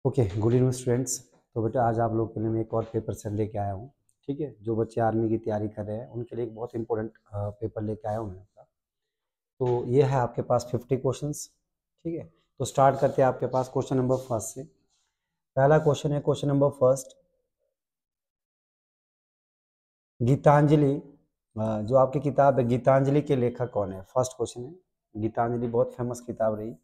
Okay, good evening students. तो बेटा आज आप लोग के लिए मैं एक और पेपर सेट लेके आया हूँ। ठीक है, जो बच्चे आर्मी की तैयारी कर रहे हैं उनके लिए एक बहुत इंपॉर्टेंट पेपर लेके आया हूँ मैं आपका। तो ये है आपके पास 50 क्वेश्चंस। ठीक है, तो स्टार्ट करते हैं आपके पास क्वेश्चन नंबर फर्स्ट से। पहला क्वेश्चन है क्वेश्चन नंबर फर्स्ट, गीतांजलि जो आपकी किताब है गीतांजलि के लेखक कौन है? फर्स्ट क्वेश्चन है। गीतांजलि बहुत फेमस किताब रही।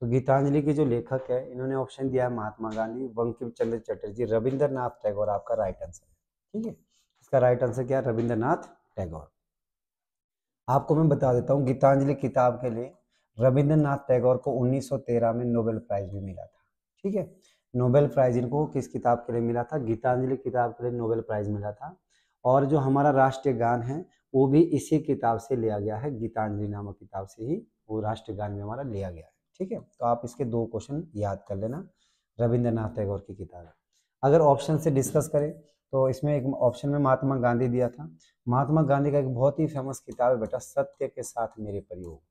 तो गीतांजलि के जो लेखक है इन्होंने ऑप्शन दिया है महात्मा गांधी, बंकिम चंद्र चटर्जी, रविंद्रनाथ टैगोर आपका राइट आंसर है। ठीक है, इसका राइट आंसर क्या है? रविंद्रनाथ टैगोर। आपको मैं बता देता हूँ गीतांजलि किताब के लिए रविंद्रनाथ टैगोर को 1913 में नोबेल प्राइज भी मिला था। ठीक है, नोबेल प्राइज इनको किस किताब के लिए मिला था? गीतांजलि किताब के लिए नोबेल प्राइज मिला था। और जो हमारा राष्ट्रीय गान है वो भी इसी किताब से लिया गया है, गीतांजलि नामक किताब से ही वो राष्ट्रीय गान में हमारा लिया गया है। ठीक है, तो आप इसके दो क्वेश्चन याद कर लेना, रविंद्रनाथ टैगोर की किताब है। अगर ऑप्शन से डिस्कस करें तो इसमें एक ऑप्शन में महात्मा गांधी दिया था। महात्मा गांधी का एक बहुत ही फेमस किताब है बेटा, सत्य के साथ मेरे प्रयोग।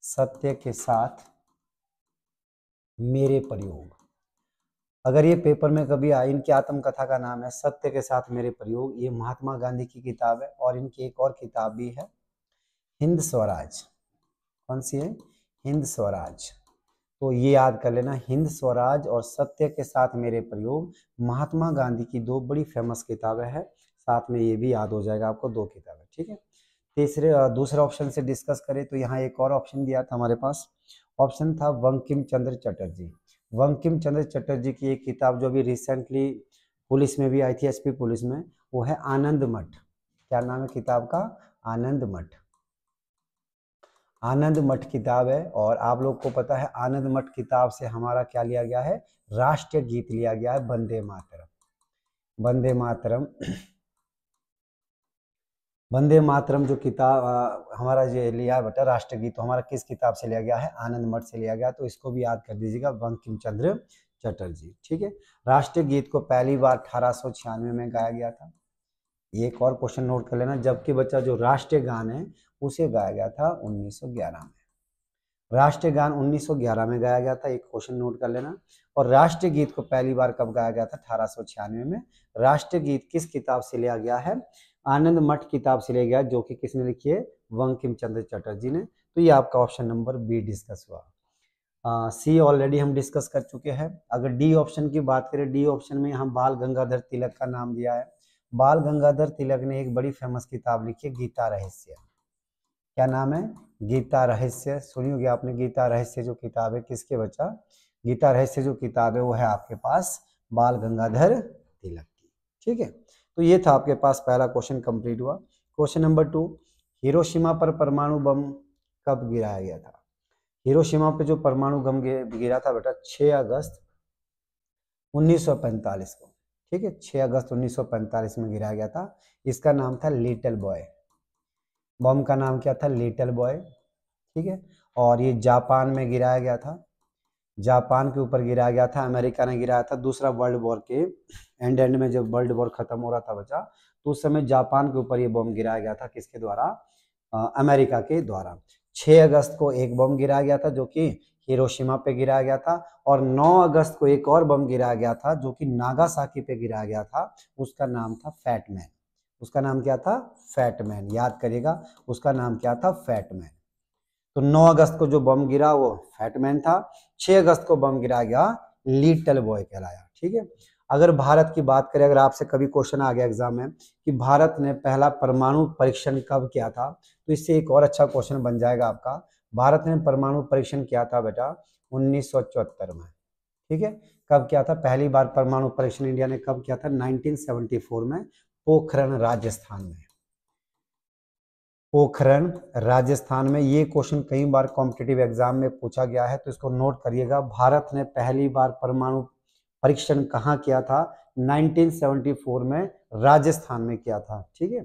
सत्य के साथ मेरे प्रयोग। अगर ये पेपर में कभी आई, इनकी आत्मकथा का नाम है सत्य के साथ मेरे प्रयोग। ये महात्मा गांधी की किताब है। और इनकी एक और किताब भी है, हिंद स्वराज। कौन सी है? हिंद स्वराज। तो ये याद कर लेना, हिंद स्वराज और सत्य के साथ मेरे प्रयोग महात्मा गांधी की दो बड़ी फेमस किताबें हैं। साथ में ये भी याद हो जाएगा आपको, दो किताबें। ठीक है, दूसरे ऑप्शन से डिस्कस करें तो यहाँ एक और ऑप्शन दिया था हमारे पास। ऑप्शन था बंकिम चंद्र चटर्जी। बंकिम चंद्र चटर्जी की एक किताब जो अभी रिसेंटली पुलिस में भी आई थी, एसपी पुलिस में, वो है आनंद मठ। क्या नाम है किताब का? आनंद मठ। आनंद मठ किताब है। और आप लोग को पता है आनंद मठ किताब से हमारा क्या लिया गया है? राष्ट्रीय गीत लिया गया है, वंदे मातरम। वंदे मातरम। वंदे मातरम जो किताब हमारा जो लिया है बेटा राष्ट्रीय गीत, तो हमारा किस किताब से लिया गया है? आनंद मठ से लिया गया। तो इसको भी याद कर दीजिएगा, बंकिम चंद्र चटर्जी। ठीक है, राष्ट्रीय गीत को पहली बार 1896 में गाया गया था। एक और क्वेश्चन नोट कर लेना, जबकि बच्चा जो राष्ट्रीय गान है उसे गाया गया था 1911 में। राष्ट्रीय गान 1911 में गाया गया था, एक क्वेश्चन नोट कर लेना। और राष्ट्रीय गीत को पहली बार कब गाया गया था? 1896 में। राष्ट्रीय गीत किस किताब से लिया गया है? आनंद मठ किताब से लिया गया, जो कि किसने लिखी है? बंकिम चंद्र चटर्जी ने। तो ये आपका ऑप्शन नंबर बी डिस्कस हुआ। सी ऑलरेडी हम डिस्कस कर चुके हैं। अगर डी ऑप्शन की बात करें, डी ऑप्शन में हम बाल गंगाधर तिलक का नाम दिया है। बाल गंगाधर तिलक ने एक बड़ी फेमस किताब लिखी है, गीता रहस्य। क्या नाम है? गीता रहस्य। सुनी होगी आपने, गीता रहस्य जो किताब है किसके बच्चा? गीता रहस्य जो किताब है वो है आपके पास बाल गंगाधर तिलक की। ठीक है, तो ये था आपके पास पहला क्वेश्चन कंप्लीट हुआ। क्वेश्चन नंबर 2, हिरोशिमा पर परमाणु बम कब गिराया गया था? हिरोशिमा पे जो परमाणु बम गिरा था बेटा 6 अगस्त 1945 को। ठीक है, 6 अगस्त 1945 में गिराया गया था। इसका नाम था लिटिल बॉय। बम का नाम क्या था? Little boy. ठीक है, और ये जापान में गिराया गया था। जापान के ऊपर गिराया गया था, अमेरिका ने गिराया था। दूसरा वर्ल्ड वॉर के एंड में जब वर्ल्ड वॉर खत्म हो रहा था बच्चा, तो उस समय जापान के ऊपर ये बम गिराया गया था। किसके द्वारा? अमेरिका के द्वारा। 6 अगस्त को एक बम गिराया गया था जो कि हिरोशिमा पे गिराया गया था। और 9 अगस्त को एक और बम गिराया गया था जो कि नागासाकी पे गिराया गया था। उसका नाम था फैटमैन। उसका नाम क्या था? फैटमैन। याद करिएगा, उसका नाम क्या था? फैटमैन। तो 9 अगस्त को जो बम गिरा वो फैटमैन था। 6 अगस्त को बम गिराया गया लिटिल बॉय कहलाया। ठीक है, अगर भारत की बात करें, अगर आपसे कभी क्वेश्चन आ गया एग्जाम में कि भारत ने पहला परमाणु परीक्षण कब किया था, तो इससे एक और अच्छा क्वेश्चन बन जाएगा आपका। भारत ने परमाणु परीक्षण किया था बेटा 1974 में। ठीक है, कब किया था पहली बार परमाणु परीक्षण इंडिया ने? कब किया था? 1974 में, पोखरण राजस्थान में। पोखरण राजस्थान में। ये क्वेश्चन कई बार कॉम्पिटिटिव एग्जाम में पूछा गया है, तो इसको नोट करिएगा। भारत ने पहली बार परमाणु परीक्षण कहाँ किया था? 1974 में राजस्थान में किया था। ठीक है,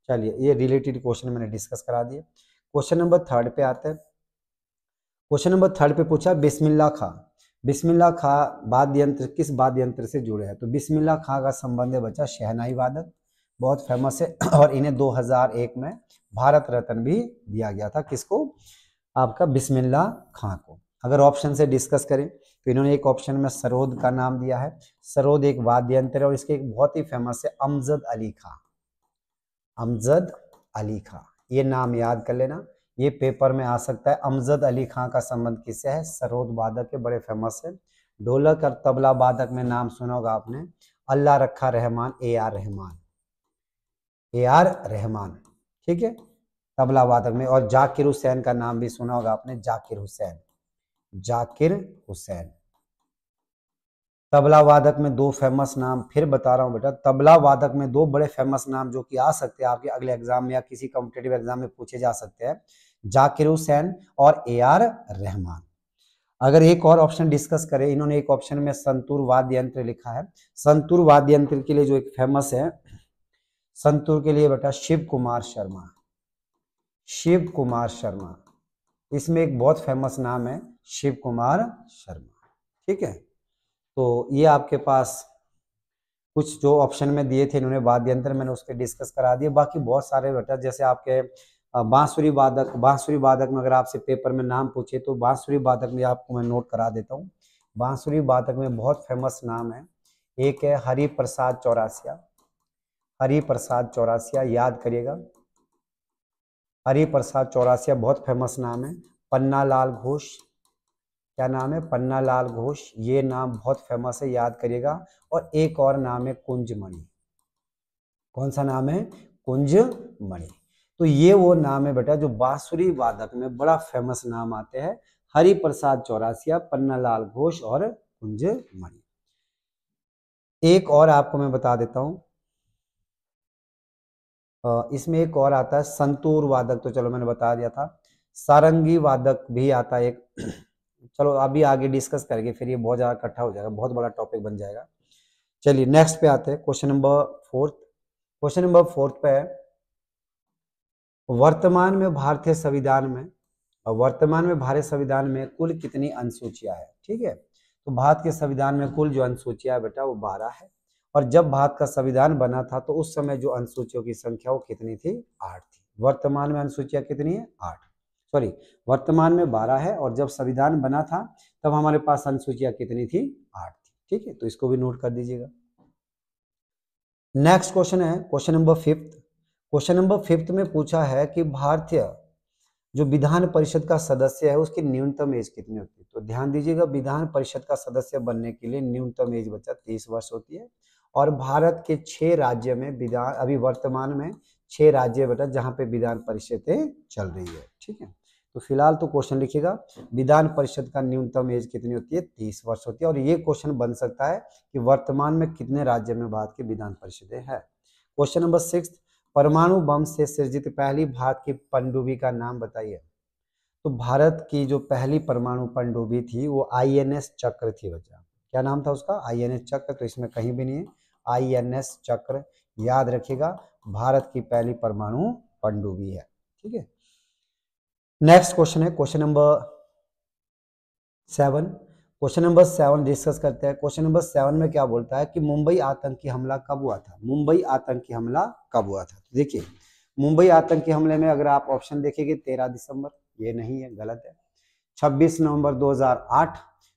चलिए ये रिलेटेड क्वेश्चन मैंने डिस्कस करा दिए। क्वेश्चन नंबर 3 पे आते हैं। क्वेश्चन नंबर 3 पे पूछा बिस्मिल्लाह खां। बिस्मिल्लाह खां वाद्य यंत्र किस वाद्य यंत्र से जुड़े हैं? तो बिस्मिल्लाह खां का संबंध है बच्चा शहनाई वादक, बहुत फेमस है। और इन्हें 2001 में भारत रत्न भी दिया गया था। किसको? आपका बिस्मिल्लाह खां को। अगर ऑप्शन से डिस्कस करें तो इन्होंने एक ऑप्शन में सरोद का नाम दिया है। सरोद एक वाद्य यंत्र है और इसके एक बहुत ही फेमस है अमजद अली खां। अमजद अली खां, ये नाम याद कर लेना, ये पेपर में आ सकता है। अमजद अली खां का संबंध किससे है? सरोद वादक के, बड़े फेमस है। ढोलक और तबला वादक में नाम सुना होगा आपने, अल्लाह रखा Rahman, A R Rahman, A R Rahman, ठीक है, तबला वादक में। और जाकिर हुसैन का नाम भी सुना होगा आपने, जाकिर हुसैन, जाकिर हुसैन। तबला वादक में दो फेमस नाम फिर बता रहा हूं बेटा, तबला वादक में दो बड़े फेमस नाम जो कि आ सकते हैं आपके अगले एग्जाम में या किसी कॉम्पिटेटिव एग्जाम में पूछे जा सकते हैं, जाकिर हुसैन और ए आर रहमान। अगर एक और ऑप्शन डिस्कस करें, इन्होंने एक ऑप्शन में संतूर वाद्य यंत्र लिखा है। संतूर वाद्य यंत्र के लिए जो एक फेमस है, संतूर के लिए बेटा शिव कुमार शर्मा, शिव कुमार शर्मा, इसमें एक बहुत फेमस नाम है शिव कुमार शर्मा, ठीक है। तो ये आपके पास कुछ जो ऑप्शन में दिए थे इन्होंने वाद्य यंत्र, मैंने उसके डिस्कस करा दिए। बाकी बहुत सारे बेटा, जैसे आपके बांसुरी वादक, बांसुरी वादक में अगर आपसे पेपर में नाम पूछे तो बांसुरी वादक में आपको मैं नोट करा देता हूँ। बांसुरी वादक में बहुत फेमस नाम है, एक है हरि प्रसाद चौरासिया, हरि प्रसाद चौरासिया, याद करिएगा, हरि प्रसाद चौरासिया बहुत फेमस नाम है। पन्ना लाल घोष, क्या नाम है? पन्ना लाल घोष, ये नाम बहुत फेमस है, याद करिएगा। और एक और नाम है कुंजमणि, कौन सा नाम है? कुंजमणि। तो ये वो नाम है बेटा जो बांसुरी वादक में बड़ा फेमस नाम आते हैं, हरि प्रसाद चौरासिया, पन्ना लाल घोष और कुंजमणि। एक और आपको मैं बता देता हूं, इसमें एक और आता है संतूर वादक, तो चलो मैंने बता दिया था। सारंगी वादक भी आता है एक, चलो अभी आगे डिस्कस करेंगे, फिर ये बहुत ज्यादा इकट्ठा हो जाएगा, बहुत बड़ा टॉपिक बन जाएगा। चलिए नेक्स्ट पे आते हैं, क्वेश्चन नंबर 4। क्वेश्चन नंबर 4 पे है, वर्तमान में भारतीय संविधान में, और वर्तमान में भारतीय संविधान में कुल कितनी अनुसूचियां है? ठीक है, तो भारत के संविधान में कुल जो अनुसूचियां है बेटा वो 12 है। और जब भारत का संविधान बना था तो उस समय जो अनुसूचियों की संख्या वो कितनी थी? 8 थी। वर्तमान में अनुसूचियां कितनी है? 8, सॉरी, वर्तमान में 12 है और जब संविधान बना था तब हमारे पास अनुसूचियां कितनी थी? 8 थी, ठीक है, तो इसको भी नोट कर दीजिएगा। नेक्स्ट क्वेश्चन है क्वेश्चन नंबर 5। क्वेश्चन नंबर 5 में पूछा है कि भारतीय जो विधान परिषद का सदस्य है उसकी न्यूनतम एज कितनी होती है? तो ध्यान दीजिएगा, विधान परिषद का सदस्य बनने के लिए न्यूनतम एज बच्चा 30 वर्ष होती है। और भारत के 6 राज्य में विधान, अभी वर्तमान में 6 राज्य बेटा जहां पे विधान परिषदें चल रही है, ठीक है। तो फिलहाल तो क्वेश्चन लिखिएगा, विधान परिषद का न्यूनतम एज कितनी होती है? 30 वर्ष होती है। और ये क्वेश्चन बन सकता है कि वर्तमान में कितने राज्य में भारत की विधान परिषदें है। क्वेश्चन नंबर 6, परमाणु बम से सृजित पहली भारत की पनडुब्बी का नाम बताइए। तो भारत की जो पहली परमाणु पनडुब्बी थी वो INS चक्र थी बच्चा। क्या नाम था उसका? INS चक्र। तो इसमें कहीं भी नहीं है, INS चक्र, याद रखिएगा, भारत की पहली परमाणु पनडुब्बी है, ठीक है। नेक्स्ट क्वेश्चन है question number 7। Question number 7 discuss करते हैं। क्वेश्चन नंबर 7 में क्या बोलता है कि मुंबई आतंकी हमला कब हुआ था? मुंबई आतंकी हमला कब हुआ था? देखिए, मुंबई आतंकी हमले में अगर आप ऑप्शन देखेंगे 13 दिसंबर, ये नहीं है, गलत है। 26 नवंबर 2008,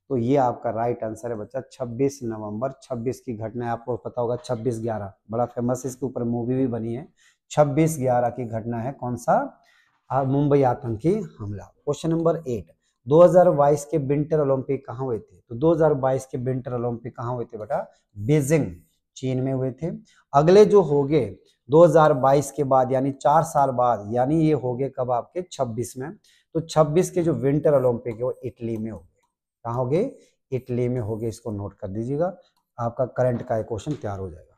तो ये आपका राइट आंसर है बच्चा, 26 नवंबर। 26 की घटना है, आपको पता होगा, 26/11 बड़ा फेमस, इसके ऊपर मूवी भी बनी है। 26/11 की घटना है, कौन सा? मुंबई आतंकी हमला। क्वेश्चन नंबर 8, 2022 के विंटर ओलंपिक कहाँ हुए थे? तो 2022 के विंटर ओलंपिक कहाँ हुए थे बेटा? बीजिंग, चीन में हुए थे। अगले जो हो गए 2022 के बाद, यानी 4 साल बाद, यानी ये हो गए कब? आपके 26 में। तो 26 के जो विंटर ओलंपिक है वो इटली में हो गए। कहाँ हो गए? इटली में हो गए। इसको नोट कर दीजिएगा, आपका करंट का क्वेश्चन तैयार हो जाएगा।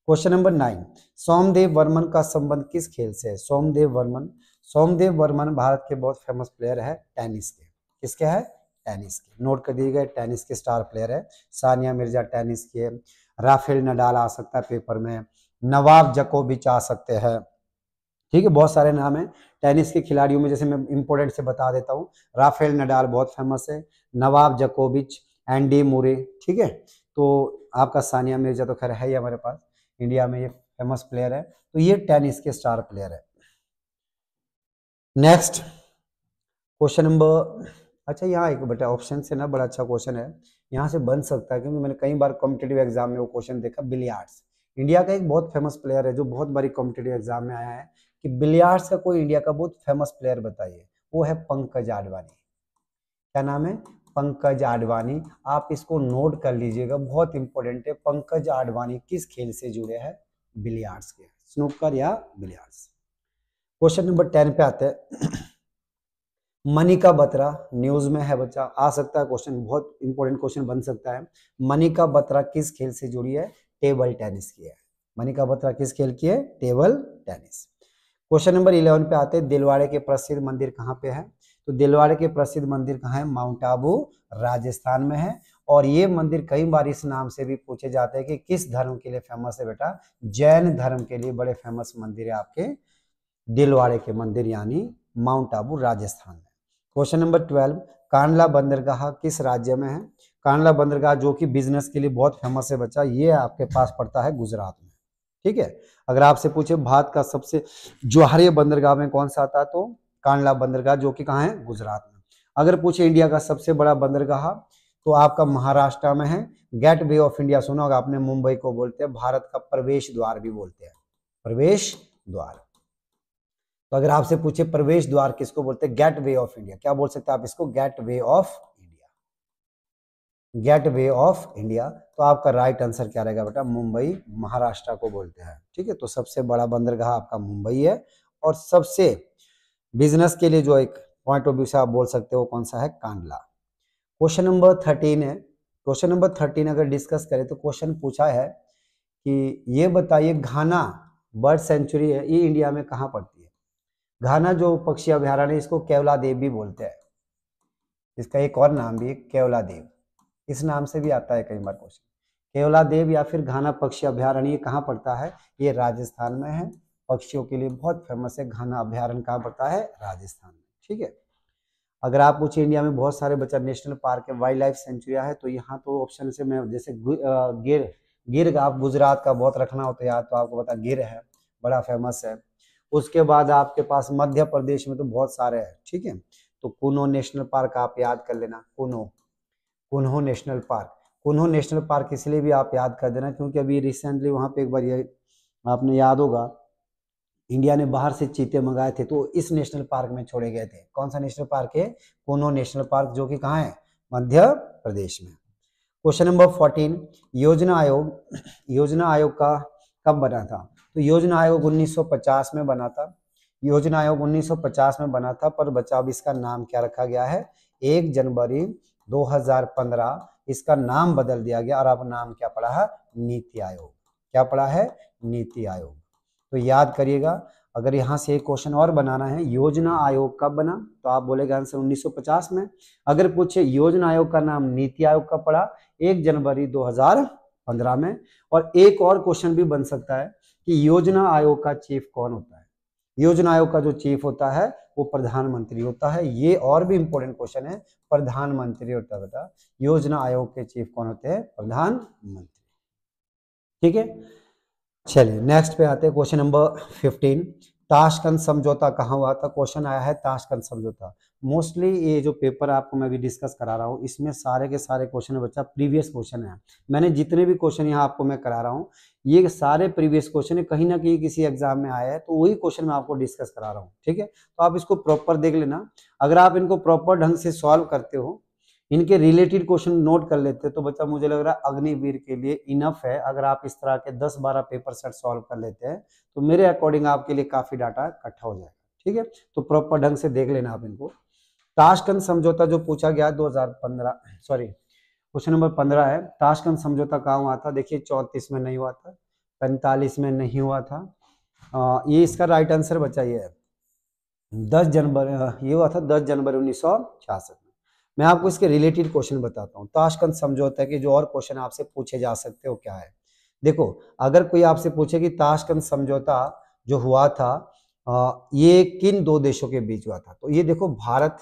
क्वेश्चन नंबर 9, सोमदेव वर्मन का संबंध किस खेल से है? सोमदेव वर्मन, सोमदेव वर्मन भारत के बहुत फेमस प्लेयर है टेनिस के। किसके है? टेनिस के। नोट कर दीजिएगा, टेनिस के स्टार प्लेयर है। सानिया मिर्जा टेनिस की है। राफेल नडाल आ सकता है पेपर में, नवाब जोकोविच आ सकते हैं, ठीक है, बहुत सारे नाम है टेनिस के खिलाड़ियों में। जैसे मैं इंपोर्टेंट से बता देता हूँ, राफेल नडाल बहुत फेमस है, नवाब जोकोविच, एंडी मुरे, ठीक है। तो आपका सानिया मिर्जा तो खैर है ही हमारे पास इंडिया में, ये फेमस प्लेयर है। तो ये टेनिस के स्टार प्लेयर है। नेक्स्ट क्वेश्चन नंबर अच्छा, यहाँ एक बेटा ऑप्शन से ना बड़ा अच्छा क्वेश्चन है, यहाँ से बन सकता है, क्योंकि मैंने कई बार कॉम्पिटेटिव एग्जाम में वो क्वेश्चन देखा। बिलियार्ड्स इंडिया का एक बहुत फेमस प्लेयर है जो बहुत बारी कॉम्पिटेटिव एग्जाम में आया है, कि बिलियार्ड्स का कोई इंडिया का बहुत फेमस प्लेयर बताइए। वो है पंकज आडवाणी। क्या नाम है? पंकज आडवाणी। आप इसको नोट कर लीजिएगा, बहुत इंपॉर्टेंट है। पंकज आडवाणी किस खेल से जुड़े हैं? बिलियार्ड्स के, स्नूकर या बिलियार्ड्स। क्वेश्चन नंबर 10 पे आते हैं। मनिका बत्रा न्यूज में है बच्चा, आ सकता है क्वेश्चन, बहुत इंपॉर्टेंट क्वेश्चन बन सकता है। मनिका बत्रा किस खेल से जुड़ी है? टेबल टेनिस की है। मनिका बत्रा किस खेल की है? Table tennis. क्वेश्चन नंबर 11 पे आते हैं। दिलवाड़े के प्रसिद्ध मंदिर कहाँ पे है? तो दिलवाड़े के प्रसिद्ध मंदिर कहाँ है? माउंट आबू राजस्थान में है। और ये मंदिर कई बार इस नाम से भी पूछे जाते हैं कि किस धर्म के लिए फेमस है बेटा? जैन धर्म के लिए बड़े फेमस मंदिर है आपके दिलवाड़े के मंदिर, यानी माउंट आबू राजस्थान में। क्वेश्चन नंबर 12, कांडला बंदरगाह किस राज्य में है? कांडला बंदरगाह जो कि बिजनेस के लिए बहुत फेमस है बच्चा, ये आपके पास पड़ता है गुजरात में। ठीक है, अगर आपसे पूछे भारत का सबसे ज्वारीय बंदरगाह में कौन सा आता है, तो कांडला बंदरगाह, जो कि कहाँ है? गुजरात में। अगर पूछे इंडिया का सबसे बड़ा बंदरगाह, तो आपका महाराष्ट्र में है। गेट वे ऑफ इंडिया सुना होगा आपने, मुंबई को बोलते हैं भारत का प्रवेश द्वार भी बोलते हैं, प्रवेश द्वार। तो अगर आपसे पूछे प्रवेश द्वार किसको बोलते हैं? Gateway of India. क्या बोल सकते हैं आप इसको? Gateway of India, gateway of India. तो आपका राइट आंसर क्या रहेगा बेटा? मुंबई, महाराष्ट्र को बोलते हैं। ठीक है, तो सबसे बड़ा बंदरगाह आपका मुंबई है, और सबसे बिजनेस के लिए जो एक पॉइंट ऑफ व्यू से आप बोल सकते हो कौन सा है? कांडला। क्वेश्चन नंबर 13 है। क्वेश्चन नंबर 13 अगर डिस्कस करें तो क्वेश्चन पूछा है कि ये बताइए, घाना बर्ड सेंचुरी है, ये इंडिया में कहाँ पड़ती है? घाना जो पक्षी अभयारण्य, इसको केवला देव भी बोलते हैं। इसका एक और नाम भी है केवला देव, इस नाम से भी आता है कई बार क्वेश्चन। केवला देव या फिर घाना पक्षी अभयारण्य कहाँ पड़ता है? ये राजस्थान में है। पक्षियों के लिए बहुत फेमस है। घाना अभयारण्य कहाँ पड़ता है? राजस्थान में। ठीक है, अगर आप पूछे इंडिया में बहुत सारे बच्चा नेशनल पार्क है, वाइल्ड लाइफ सेंचुरिया है, तो यहाँ तो ऑप्शन से मैं जैसे गिर आप गुजरात का बहुत रखना होता है याद, तो आपको पता गिर है, बड़ा फेमस है। उसके बाद आपके पास मध्य प्रदेश में तो बहुत सारे हैं। ठीक है, तो कुनो नेशनल पार्क आप याद कर लेना, कुन्हो नेशनल पार्क। कुन्हो नेशनल पार्क इसलिए भी आप याद कर देना क्योंकि अभी रिसेंटली वहाँ पे एक बार ये आपने याद होगा, इंडिया ने बाहर से चीते मंगाए थे, तो इस नेशनल पार्क में छोड़े गए थे। कौन सा नेशनल पार्क है? कुनो नेशनल पार्क, जो कि कहाँ है? मध्य प्रदेश में। क्वेश्चन नंबर 14, योजना आयोग का कब बना था? तो योजना आयोग 1950 में बना था। योजना आयोग 1950 में बना था, पर बच्चा अब इसका नाम क्या रखा गया है? 1 जनवरी 2015 इसका नाम बदल दिया गया, और अब नाम क्या पड़ा है? नीति आयोग। क्या पड़ा है? नीति आयोग। तो याद करिएगा, अगर यहाँ से एक क्वेश्चन और बनाना है, योजना आयोग कब बना, तो आप बोलेगा आंसर 1950 में। अगर पूछे योजना आयोग का नाम नीति आयोग कब पड़ा? 1 जनवरी 2015 में। और एक और क्वेश्चन भी बन सकता है कि योजना आयोग का चीफ कौन होता है? योजना आयोग का जो चीफ होता है वो प्रधानमंत्री होता है। ये और भी इंपॉर्टेंट क्वेश्चन है, प्रधानमंत्री होता है बेटा। योजना आयोग के चीफ कौन होते हैं? प्रधानमंत्री। ठीक है, चलिए नेक्स्ट पे आते हैं। क्वेश्चन नंबर 15, ताशकंद समझौता कहाँ हुआ था? क्वेश्चन आया है ताशकंद समझौता। मोस्टली ये जो पेपर आपको मैं भी डिस्कस करा रहा हूँ, इसमें सारे के सारे क्वेश्चन है बच्चा प्रीवियस क्वेश्चन है। मैंने जितने भी क्वेश्चन यहाँ आपको मैं करा रहा हूँ, ये सारे प्रीवियस क्वेश्चन है, कहीं ना कहीं किसी एग्जाम में आया है, तो वही क्वेश्चन मैं आपको डिस्कस करा रहा हूँ। ठीक है, तो आप इसको प्रॉपर देख लेना। अगर आप इनको प्रॉपर ढंग से सॉल्व करते हो, इनके रिलेटेड क्वेश्चन नोट कर लेते हैं, तो बच्चा मुझे लग रहा है अग्निवीर के लिए इनफ है। अगर आप इस तरह के 10-12 पेपर सेट सॉल्व कर लेते हैं, तो मेरे अकॉर्डिंग आपके लिए काफी डाटा इकट्ठा हो जाएगा। ठीक है, तो प्रॉपर ढंग से देख लेना आप इनको। ताशकंद समझौता जो पूछा गया 2015, सॉरी क्वेश्चन नंबर 15 है, ताशकंद समझौता कहाँ हुआ था? देखिए 34 में नहीं हुआ था, 45 में नहीं हुआ था। ये इसका राइट आंसर बच्चा ये है 10 जनवरी, ये हुआ था 10 जनवरी 1966 में। मैं आपको इसके रिलेटेड क्वेश्चन बताता हूँ। ताशकंद समझौता के जो और क्वेश्चन आपसे पूछे जा सकते हो क्या है? देखो, अगर कोई आपसे पूछे कि ताशकंद समझौता जो हुआ था ये किन 2 देशों के बीच हुआ था, तो ये देखो भारत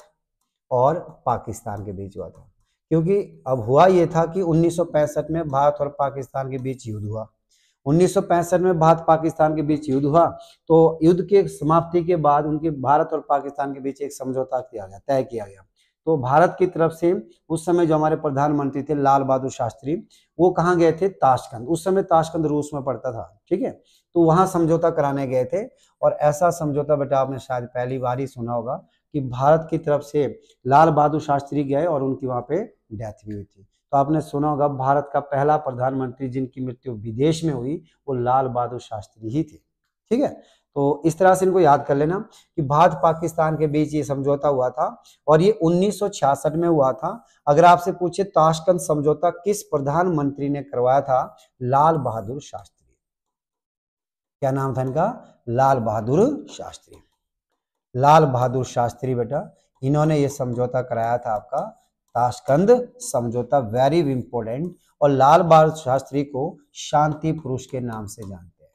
और पाकिस्तान के बीच हुआ था। क्योंकि अब हुआ ये था कि 1965 में भारत और पाकिस्तान के बीच युद्ध हुआ। 1965 में भारत पाकिस्तान के बीच युद्ध हुआ, तो युद्ध के समाप्ति के बाद उनके भारत और पाकिस्तान के बीच एक समझौता किया गया, तय किया गया। तो भारत की तरफ से उस समय जो हमारे प्रधानमंत्री थे लाल बहादुर शास्त्री, वो कहाँ गए थे? ताशकंद। उस समय ताशकंद रूस में पड़ता था, ठीक है। तो वहां समझौता कराने गए थे, और ऐसा समझौता बेटा आपने शायद पहली बार ही सुना होगा कि भारत की तरफ से लाल बहादुर शास्त्री गए और उनकी वहां पे डेथ भी हुई थी। तो आपने सुना होगा भारत का पहला प्रधानमंत्री जिनकी मृत्यु विदेश में हुई वो लाल बहादुर शास्त्री ही थे, ठीक है। तो इस तरह से इनको याद कर लेना कि भारत पाकिस्तान के बीच ये समझौता हुआ था, और ये 1966 में हुआ था। अगर आपसे पूछे ताशकंद समझौता किस प्रधानमंत्री ने करवाया था? लाल बहादुर शास्त्री। क्या नाम था इनका? लाल बहादुर शास्त्री। लाल बहादुर शास्त्री बेटा, इन्होंने ये समझौता कराया था आपका ताशकंद समझौता, वेरी इंपॉर्टेंट। और लाल बहादुर शास्त्री को शांति पुरुष के नाम से जानते हैं,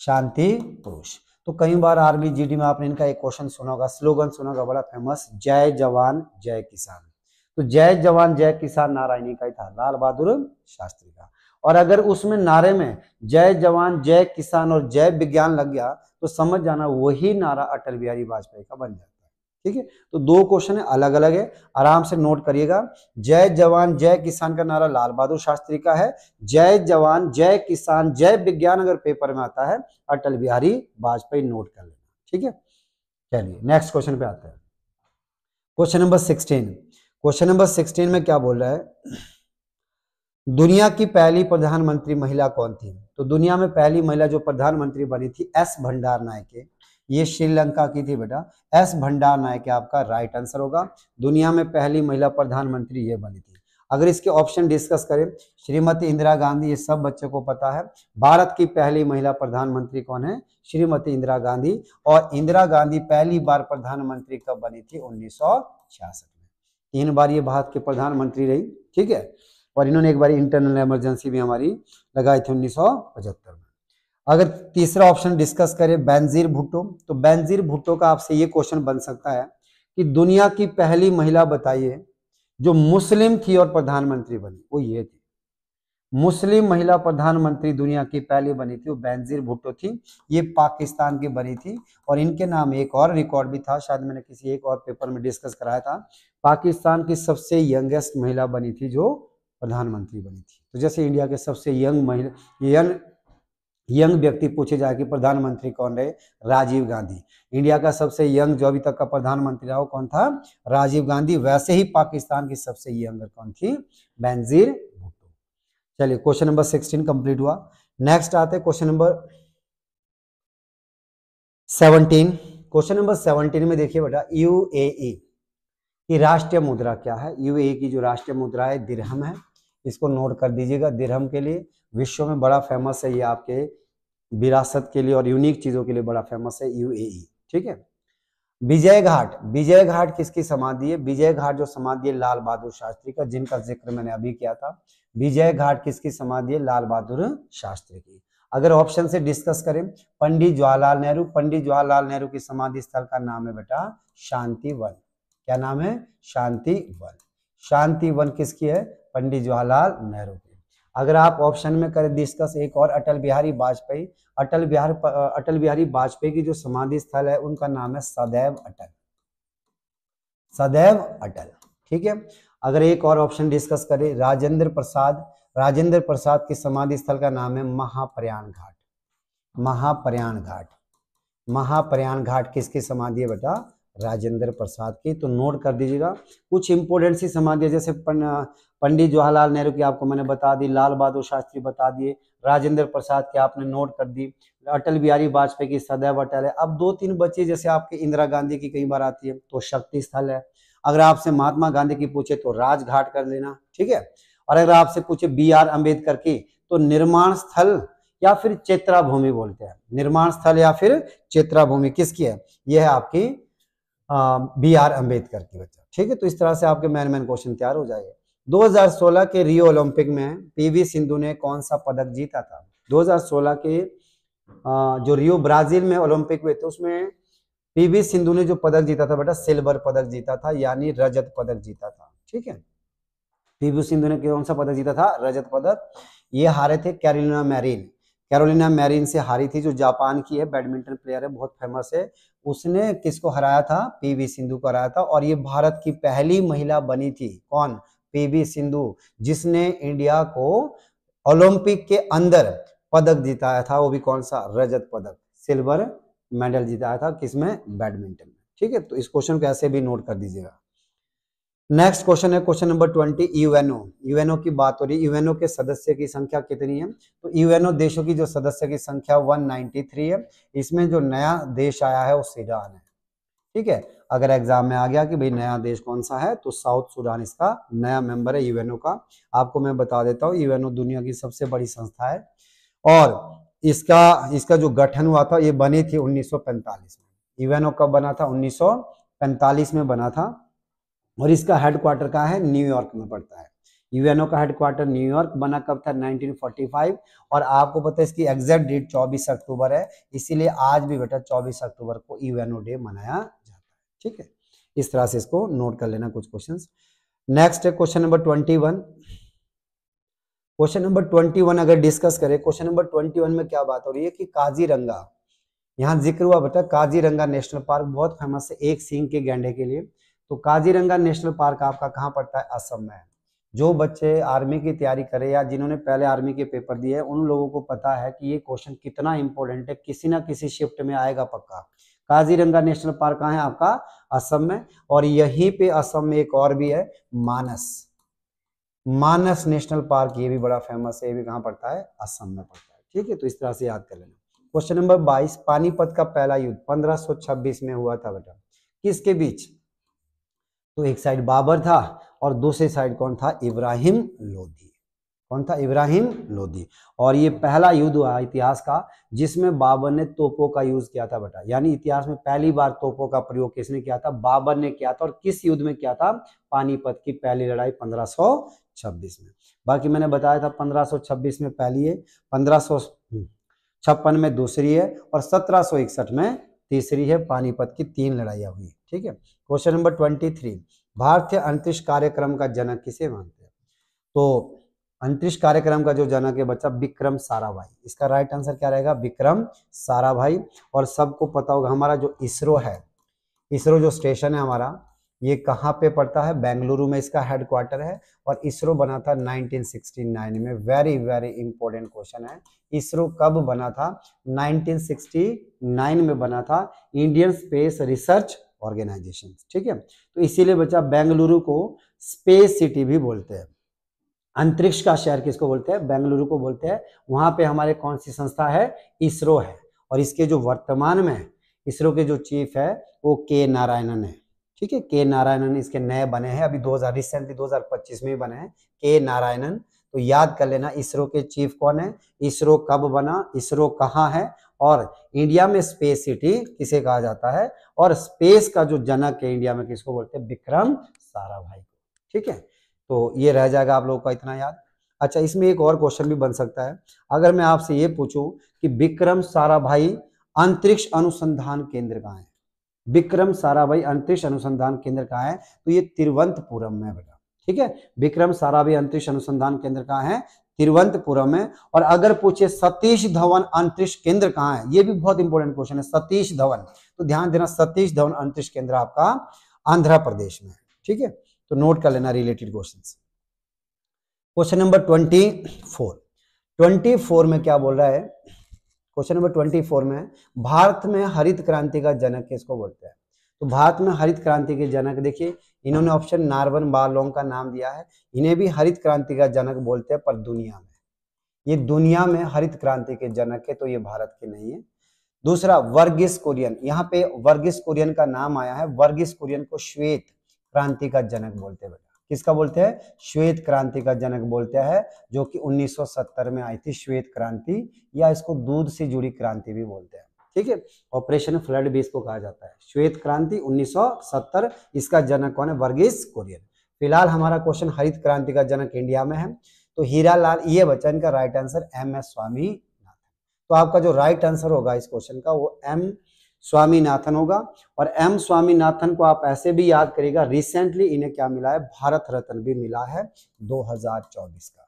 शांति पुरुष। तो कई बार आर्मी जीडी में आपने इनका एक क्वेश्चन सुना होगा, स्लोगन सुना होगा बड़ा फेमस, जय जवान जय किसान। तो जय जवान जय किसान नारा इन्हीं का ही था, लाल बहादुर शास्त्री का। और अगर उसमें नारे में जय जवान जय किसान और जय विज्ञान लग गया तो समझ जाना वही नारा अटल बिहारी वाजपेयी का बन जाता है, ठीक है। तो दो क्वेश्चन है, अलग अलग है, आराम से नोट करिएगा। जय जवान जय किसान का नारा लाल बहादुर शास्त्री का है, जय जवान जय किसान जय विज्ञान अगर पेपर में आता है अटल बिहारी वाजपेयी, नोट कर लेना, ठीक है। चलिए नेक्स्ट क्वेश्चन पे आते हैं। Question number 16। क्वेश्चन नंबर 16 में क्या बोल रहा है? दुनिया की पहली प्रधानमंत्री महिला कौन थी? तो दुनिया में पहली महिला जो प्रधानमंत्री बनी थी एस भंडार नायके, ये श्रीलंका की थी बेटा। एस भंडार नायके आपका राइट आंसर होगा। दुनिया में पहली महिला प्रधानमंत्री ये बनी थी। अगर इसके ऑप्शन डिस्कस करें, श्रीमती इंदिरा गांधी, ये सब बच्चों को पता है। भारत की पहली महिला प्रधानमंत्री कौन है? श्रीमती इंदिरा गांधी। और इंदिरा गांधी पहली बार प्रधानमंत्री कब बनी थी? 1966 में। 3 बार ये भारत के प्रधानमंत्री रही, ठीक है। और इन्होंने एक बार इंटरनल इमरजेंसी भी हमारी लगाई थी 1975 में। अगर तीसरा ऑप्शन डिस्कस करें बेनजीर भुट्टो, तो बेनजीर भुट्टो का आपसे ये क्वेश्चन बन सकता है कि दुनिया की पहली महिला बताइए जो मुस्लिम थी और प्रधानमंत्री बनी, वो ये थी। मुस्लिम महिला प्रधानमंत्री दुनिया की पहली बनी थी, वो बेनजीर भुट्टो थी। ये पाकिस्तान की बनी थी। और इनके नाम एक और रिकॉर्ड भी था, शायद मैंने किसी एक और पेपर में डिस्कस कराया था। पाकिस्तान की सबसे यंगेस्ट महिला बनी थी जो प्रधानमंत्री बनी थी। तो जैसे इंडिया के सबसे यंग महिला, यंग व्यक्ति पूछे जाए कि प्रधानमंत्री कौन रहे? राजीव गांधी। इंडिया का सबसे यंग जो अभी तक का प्रधानमंत्री रहा वो कौन था? राजीव गांधी। वैसे ही पाकिस्तान की सबसे यंग कौन थी? बेनजीर भुट्टो। चलिए क्वेश्चन नंबर 16 कंप्लीट हुआ। नेक्स्ट आते हैं क्वेश्चन नंबर 17। क्वेश्चन नंबर 17 में देखिए बेटा, यूएई की राष्ट्रीय मुद्रा क्या है? यूएई की जो राष्ट्रीय मुद्रा है दिरहम है। इसको नोट कर दीजिएगा। दिरहम के लिए विश्व में बड़ा फेमस है, ये आपके विरासत के लिए और यूनिक चीजों के लिए बड़ा फेमस है यूएई, ठीक है। विजय घाट, विजय घाट किसकी समाधि है? विजय घाट जो समाधि है लाल बहादुर शास्त्री का, जिनका जिक्र मैंने अभी किया था। विजय घाट किसकी समाधि है? लाल बहादुर शास्त्री की। अगर ऑप्शन से डिस्कस करें, पंडित जवाहरलाल नेहरू, पंडित जवाहरलाल नेहरू की समाधि स्थल का नाम है बेटा शांति वन। क्या नाम है? शांति वन। शांति वन किसकी है? पंडित जवाहरलाल नेहरू की। अगर आप ऑप्शन में करें डिस्कस एक और, अटल बिहारी वाजपेयी, अटल बिहारी वाजपेयी की जो समाधि स्थल है उनका नाम है सदैव अटल, सदैव अटल, ठीक है। अगर एक और ऑप्शन डिस्कस करें, राजेंद्र प्रसाद, राजेंद्र प्रसाद की समाधि स्थल का नाम है महाप्रयाण घाट, महाप्रयाण घाट। महाप्रयाण घाट किसकी समाधि है बेटा? राजेंद्र प्रसाद की। तो नोट कर दीजिएगा। कुछ इंपोर्टेंट सी समाधि है, जैसे पंडित जवाहरलाल नेहरू की आपको मैंने बता दी, लाल बहादुर शास्त्री बता दिए, राजेंद्र प्रसाद की आपने नोट कर दी, अटल बिहारी वाजपेयी की सदैव अटल है। अब 2-3 बची, जैसे आपकी इंदिरा गांधी की कई बार आती है तो शक्ति स्थल है। अगर आपसे महात्मा गांधी की पूछे तो राजघाट कर लेना, ठीक है। और अगर आपसे पूछे BR अम्बेडकर की तो निर्माण स्थल या फिर चेत्रा भूमि बोलते हैं, निर्माण स्थल या फिर चेत्रा भूमि किसकी है? यह है आपकी BR अम्बेडकर की बच्चा, ठीक है। तो इस तरह से आपके मैन क्वेश्चन तैयार हो जाएगा। 2016 के रियो ओलंपिक में PV सिंधु ने कौन सा पदक जीता था? 2016 के जो रियो ब्राजील में ओलंपिक हुए थे उसमें PV सिंधु ने जो पदक जीता था बेटा सिल्वर पदक जीता था, यानी रजत पदक जीता था, ठीक है। PV सिंधु ने कौन सा पदक जीता था? रजत पदक। ये हारे थे कैरोलिना मैरिन। कैरोलिना मैरिन से हारी थी, जो जापान की है, बैडमिंटन प्लेयर है, बहुत फेमस है। उसने किसको हराया था? पीवी सिंधु को हराया था। और ये भारत की पहली महिला बनी थी, कौन? पीवी सिंधु, जिसने इंडिया को ओलंपिक के अंदर पदक जिताया था, वो भी कौन सा? रजत पदक, सिल्वर मेडल जिताया था, किसमें? बैडमिंटन में। ठीक है, तो इस क्वेश्चन को ऐसे भी नोट कर दीजिएगा। नेक्स्ट क्वेश्चन है क्वेश्चन नंबर 20, यूएनओ। यूएनओ की बात हो रही है, यूएनओ के सदस्य की संख्या कितनी है? तो यूएनओ देशों की जो सदस्य की संख्या 193 है। इसमें जो नया देश आया है वो सूडान है। ठीक है, अगर एग्जाम में आ गया कि भाई नया देश कौन सा है, तो साउथ सूडान इसका नया मेंबर है यूएनओ का। आपको मैं बता देता हूँ, यूएनओ दुनिया की सबसे बड़ी संस्था है और इसका जो गठन हुआ था, ये बनी थी 1945 में। यूएनओ कब बना था? 1945 में बना था। और इसका हेडक्वार्टर कहाँ है? न्यूयॉर्क में पड़ता है। यूएनओ का हेडक्वार्टर न्यूयॉर्क, बना कब था? 1945। और आपको पता है इसकी एग्जैक्ट डेट 24 अक्टूबर है, इसीलिए आज भी बेटा 24 अक्टूबर को यूएनओ डे मनाया जाता है। ठीक है, इस तरह से इसको नोट कर लेना कुछ क्वेश्चंस। नेक्स्ट है क्वेश्चन नंबर 21। क्वेश्चन नंबर 21 अगर डिस्कस करें, क्वेश्चन नंबर 21 में क्या बात हो रही है कि काजीरंगा, यहाँ जिक्र हुआ बेटा काजीरंगा नेशनल पार्क, बहुत फेमस है एक सींग के गैंडे के लिए। तो काजीरंगा नेशनल पार्क आपका कहाँ पड़ता है? असम में। जो बच्चे आर्मी की तैयारी करें या जिन्होंने पहले आर्मी के पेपर दिए हैं, उन लोगों को पता है कि ये क्वेश्चन कितना इंपॉर्टेंट है, किसी ना किसी शिफ्ट में आएगा पक्का। काजीरंगा नेशनल पार्क कहाँ है आपका? असम में। और यहीं पे असम में एक और भी है, मानस नेशनल पार्क, ये भी बड़ा फेमस है, ये भी कहाँ पड़ता है? असम में पड़ता है। ठीक है, तो इस तरह से याद कर लेना। क्वेश्चन नंबर 22, पानीपत का पहला युद्ध 1526 में हुआ था बेटा, किसके बीच? तो एक साइड बाबर था और दूसरी साइड कौन था? इब्राहिम लोदी। कौन था? इब्राहिम लोदी। और ये पहला युद्ध हुआ इतिहास का जिसमें बाबर ने तोपों का यूज किया था बेटा, यानी इतिहास में पहली बार तोपों का प्रयोग किसने किया था? बाबर ने किया था। और किस युद्ध में किया था? पानीपत की पहली लड़ाई 1526 में। बाकी मैंने बताया था 1526 में पहली है, 1556 में दूसरी है और 1761 में तीसरी है। पानीपत की 3 लड़ाइयां हुई। ठीक है, क्वेश्चन नंबर 23, भारतीय अंतरिक्ष कार्यक्रम का जनक किसे मानते हैं? तो अंतरिक्ष कार्यक्रम का जो जनक है बच्चा, विक्रम साराभाई। इसका राइट आंसर क्या रहेगा? विक्रम साराभाई। और सबको पता होगा हमारा जो इसरो है, इसरो जो स्टेशन है हमारा, ये कहाँ पे पड़ता है? बेंगलुरु में इसका हेडक्वार्टर है। और इसरो बना था 1969 में। वेरी वेरी इंपॉर्टेंट क्वेश्चन है, इसरो कब बना था? 1969 में बना था, इंडियन स्पेस रिसर्च ऑर्गेनाइजेशन। ठीक है, तो इसीलिए बच्चा बेंगलुरु को स्पेस सिटी भी बोलते हैं। अंतरिक्ष का शहर किसको बोलते हैं? बेंगलुरु को बोलते हैं। वहां पे हमारे कौन सी संस्था है? इसरो है। और इसके जो वर्तमान में इसरो के जो चीफ है वो के नारायणन है। ठीक है, के नारायणन इसके नए बने हैं, अभी 2025 में बने हैं के नारायणन। तो याद कर लेना इसरो के चीफ कौन है, इसरो कब बना, इसरो कहाँ है, और इंडिया में स्पेस सिटी किसे कहा जाता है, और स्पेस का जो जनक है इंडिया में किसको बोलते हैं? विक्रम साराभाई को। ठीक है, तो ये रह जाएगा आप लोगों का इतना याद। अच्छा, इसमें एक और क्वेश्चन भी बन सकता है, अगर मैं आपसे ये पूछूं कि विक्रम साराभाई अंतरिक्ष अनुसंधान केंद्र कहाँ है? विक्रम साराभाई अंतरिक्ष अनुसंधान केंद्र कहाँ है? तो ये तिरुवनंतपुरम में बेटा। ठीक है, विक्रम साराभाई अंतरिक्ष अनुसंधान केंद्र कहाँ है? तिरुवनंतपुरम में। और अगर पूछे सतीश धवन अंतरिक्ष केंद्र कहाँ है, ये भी बहुत इंपॉर्टेंट क्वेश्चन है, सतीश धवन। तो ध्यान देना, सतीश धवन अंतरिक्ष केंद्र आपका आंध्र प्रदेश में है। ठीक है, तो नोट कर लेना रिलेटेड क्वेश्चंस। क्वेश्चन नंबर 24 में क्या बोल रहा है? क्वेश्चन नंबर 24 में भारत में हरित क्रांति का जनक किसको बोलते हैं? तो भारत में हरित क्रांति के जनक देखिए, इन्होंने ऑप्शन नार्बन बारलोंग का नाम दिया है, इन्हें भी हरित क्रांति का जनक बोलते हैं, पर दुनिया में, ये दुनिया में हरित क्रांति के जनक है, तो ये भारत के नहीं है। दूसरा वर्गीस कुरियन, यहाँ पे वर्गीस कुरियन का नाम आया है, वर्गीस कुरियन को श्वेत क्रांति का जनक बोलते हैं बेटा। किसका बोलते हैं? श्वेत क्रांति का जनक बोलते हैं, जो कि 1970 में आई थी श्वेत क्रांति, या इसको दूध से जुड़ी क्रांति भी बोलते हैं। ठीक है, ऑपरेशन फ्लड भी इसको कहा जाता है। श्वेत क्रांति 1970, इसका जनक कौन है? वर्गीस कुरियन। फिलहाल हमारा क्वेश्चन हरित क्रांति का जनक इंडिया में है, तो हीरालाल, ये बच्चा इनका राइट आंसर MS स्वामीनाथन। तो आपका जो राइट आंसर होगा इस क्वेश्चन का वो M स्वामीनाथन होगा। और M स्वामीनाथन को आप ऐसे भी याद करिएगा, रिसेंटली इन्हें क्या मिला है? भारत रत्न भी मिला है 2024 का।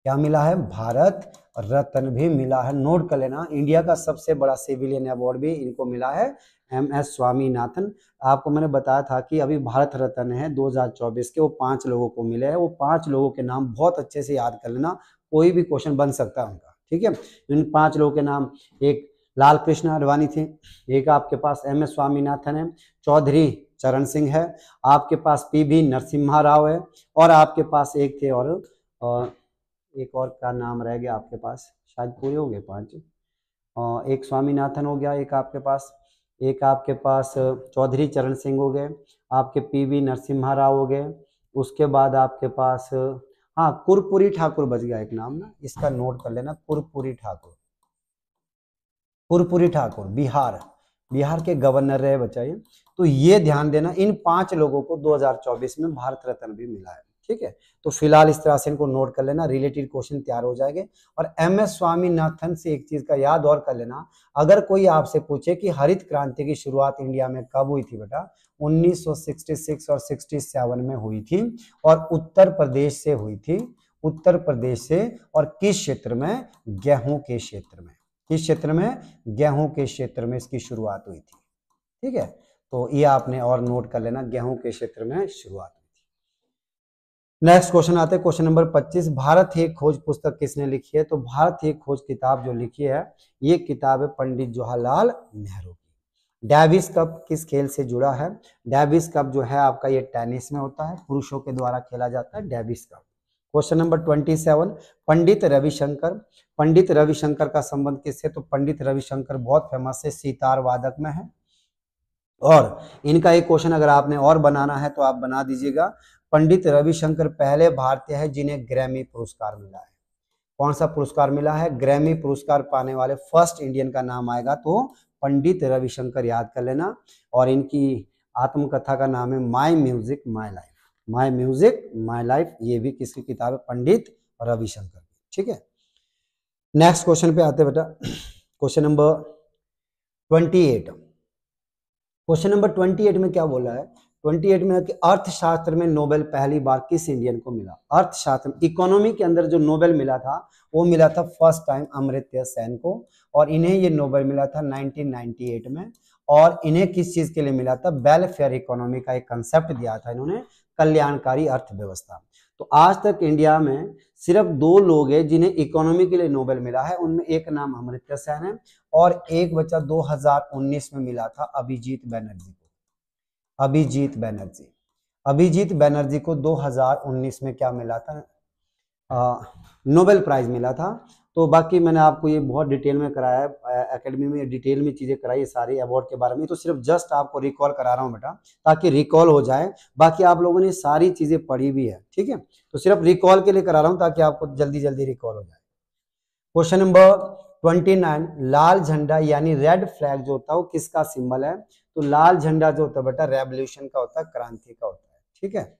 क्या मिला है? भारत रत्न भी मिला है। नोट कर लेना, इंडिया का सबसे बड़ा सिविलियन अवार्ड भी इनको मिला है, MS स्वामीनाथन। आपको मैंने बताया था कि अभी भारत रत्न है 2024 के, वो 5 लोगों को मिले हैं। वो 5 लोगों के नाम बहुत अच्छे से याद कर लेना, कोई भी क्वेश्चन बन सकता है उनका, ठीक है। इन 5 लोगों के नाम, एक लाल कृष्ण आडवाणी थे, एक आपके पास MS स्वामीनाथन है, चौधरी चरण सिंह है, आपके पास PV नरसिम्हा राव है, और आपके पास एक थे और एक और का नाम रह गया आपके पास, शायद पूरे हो गए 5। एक स्वामीनाथन हो गया, एक आपके पास चौधरी चरण सिंह हो गए, आपके PV नरसिम्हा राव हो गए, उसके बाद आपके पास हाँ कुरपुरी ठाकुर बच गया एक नाम ना, इसका नोट कर लेना, कुरपुरी ठाकुर बिहार के गवर्नर रहे बच्चा ये। तो ये ध्यान देना, इन 5 लोगों को 2024 में भारत रत्न भी मिला है, ठीक है। तो फिलहाल इस तरह से इनको नोट कर लेना, रिलेटेड क्वेश्चन तैयार हो जाएंगे। और MS स्वामीनाथन से एक चीज का याद और कर लेना, अगर कोई आपसे पूछे कि हरित क्रांति की शुरुआत इंडिया में कब हुई थी बेटा, 1966 और 67 में हुई थी, और उत्तर प्रदेश से हुई थी, उत्तर प्रदेश से। और किस क्षेत्र में? गेहूं के क्षेत्र में। किस क्षेत्र में? गेहूं के क्षेत्र में इसकी शुरुआत हुई थी, ठीक है। तो ये आपने और नोट कर लेना, गेहूं के क्षेत्र में शुरुआत हुई थी। नेक्स्ट क्वेश्चन आते हैं, क्वेश्चन नंबर 25। भारत एक खोज पुस्तक किसने लिखी है? तो भारत एक खोज किताब जो लिखी है, ये किताब है पंडित जवाहरलाल नेहरू की। डेविस कप किस खेल से जुड़ा है? डेविस कप जो है आपका ये टेनिस में होता है, पुरुषों के द्वारा खेला जाता है Davis cup. Question number 27, Pandit Ravishankar का संबंध किससे? तो पंडित रविशंकर बहुत फेमस है, सितार वादक में है। और इनका एक क्वेश्चन अगर आपने और बनाना है तो आप बना दीजिएगा, पंडित रविशंकर पहले भारतीय है जिन्हें ग्रैमी पुरस्कार मिला है। कौन सा पुरस्कार मिला है? ग्रैमी पुरस्कार पाने वाले फर्स्ट इंडियन का नाम आएगा तो पंडित रविशंकर, याद कर लेना। और इनकी आत्मकथा का नाम है my music my life. My music my life, ये भी किसकी किताब है? पंडित रविशंकर की, ठीक है। नेक्स्ट क्वेश्चन पे आते हैं बेटा, क्वेश्चन नंबर 28। क्वेश्चन नंबर 28 में क्या बोला है? 28 में है कि अर्थशास्त्र में नोबेल पहली बार किस इंडियन को मिला? अर्थशास्त्र, इकोनॉमी के अंदर जो नोबेल मिला था वो मिला था फर्स्ट टाइम अमर्त्य सेन को, और इन्हें ये नोबेल मिला था 1998 में। और इन्हें किस चीज के लिए मिला था? वेलफेयर इकोनॉमी का एक कंसेप्ट दिया था इन्होंने, कल्याणकारी अर्थव्यवस्था। तो आज तक इंडिया में सिर्फ 2 लोग हैं जिन्हें इकोनॉमी के लिए नोबेल मिला है, उनमें एक नाम अमर्त्य सेन है, और एक बच्चा 2019 में मिला था अभिजीत बैनर्जी को। अभिजीत बैनर्जी को 2019 में क्या मिला था? नोबेल प्राइज मिला था। तो बाकी मैंने आपको ये बहुत डिटेल में कराया है, एकेडमी में डिटेल में चीजें कराई है सारी अवार्ड के बारे में, तो सिर्फ जस्ट आपको रिकॉल करा रहा हूँ बेटा, ताकि रिकॉल हो जाए। बाकी आप लोगों ने सारी चीजें पढ़ी भी है, ठीक है, तो सिर्फ रिकॉल के लिए करा रहा हूँ ताकि आपको जल्दी जल्दी रिकॉल हो जाए। क्वेश्चन नंबर 29, लाल झंडा यानी रेड फ्लैग जो होता है वो किसका सिंबल है? तो लाल झंडा जो होता है बेटा रेवोल्यूशन का होता है, क्रांति का होता है, ठीक है।